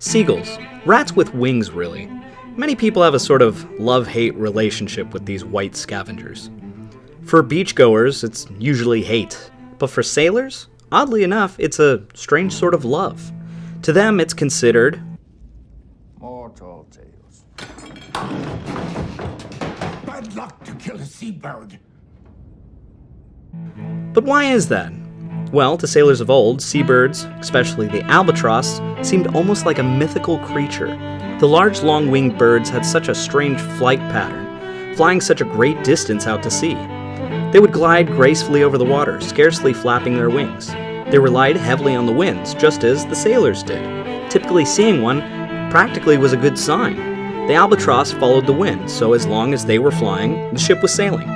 Seagulls. Rats with wings, really. Many people have a sort of love-hate relationship with these white scavengers. For beachgoers, it's usually hate. But for sailors, oddly enough, it's a strange sort of love. To them, it's considered more tall tales. Bad luck to kill a seabird. But why is that? Well, to sailors of old, seabirds, especially the albatross, seemed almost like a mythical creature. The large, long-winged birds had such a strange flight pattern, flying such a great distance out to sea. They would glide gracefully over the water, scarcely flapping their wings. They relied heavily on the winds, just as the sailors did. Typically seeing one practically was a good sign. The albatross followed the wind, so as long as they were flying, the ship was sailing.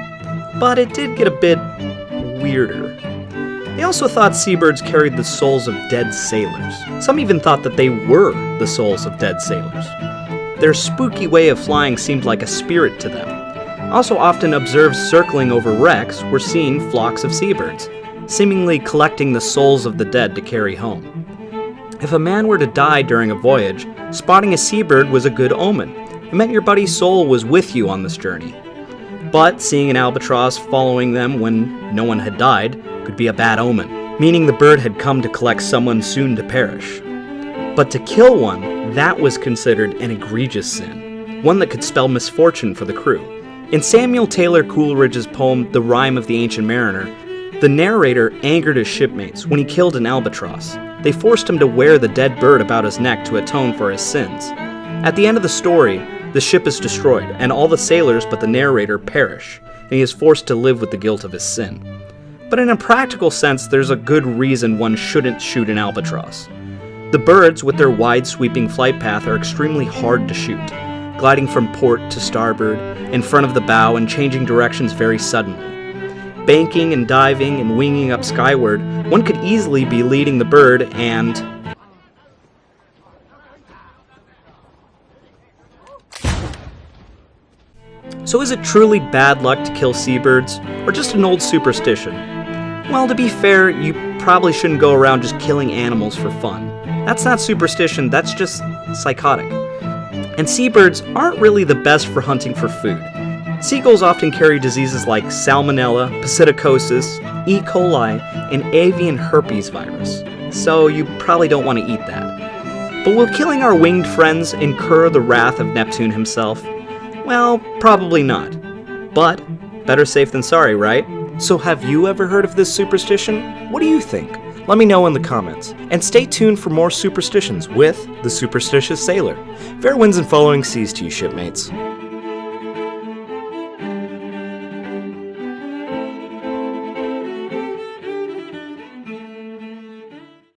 But it did get a bit weirder. They also thought seabirds carried the souls of dead sailors. Some even thought that they were the souls of dead sailors. Their spooky way of flying seemed like a spirit to them. Also often observed circling over wrecks were seen flocks of seabirds, seemingly collecting the souls of the dead to carry home. If a man were to die during a voyage, spotting a seabird was a good omen. It meant your buddy's soul was with you on this journey. But seeing an albatross following them when no one had died could be a bad omen, meaning the bird had come to collect someone soon to perish. But to kill one, that was considered an egregious sin, one that could spell misfortune for the crew. In Samuel Taylor Coleridge's poem, The Rime of the Ancient Mariner, the narrator angered his shipmates when he killed an albatross. They forced him to wear the dead bird about his neck to atone for his sins. At the end of the story, the ship is destroyed, and all the sailors but the narrator perish, and he is forced to live with the guilt of his sin. But in a practical sense, there's a good reason one shouldn't shoot an albatross. The birds, with their wide sweeping flight path, are extremely hard to shoot, gliding from port to starboard, in front of the bow, and changing directions very suddenly. Banking and diving and winging up skyward, one could easily be leading the bird and... So is it truly bad luck to kill seabirds, or just an old superstition? Well, to be fair, you probably shouldn't go around just killing animals for fun. That's not superstition, that's just psychotic. And seabirds aren't really the best for hunting for food. Seagulls often carry diseases like salmonella, psittacosis, E. coli, and avian herpes virus, so you probably don't want to eat that. But will killing our winged friends incur the wrath of Neptune himself? Well, probably not. But better safe than sorry, right? So have you ever heard of this superstition? What do you think? Let me know in the comments. And stay tuned for more superstitions with the Superstitious Sailor. Fair winds and following seas to you, shipmates.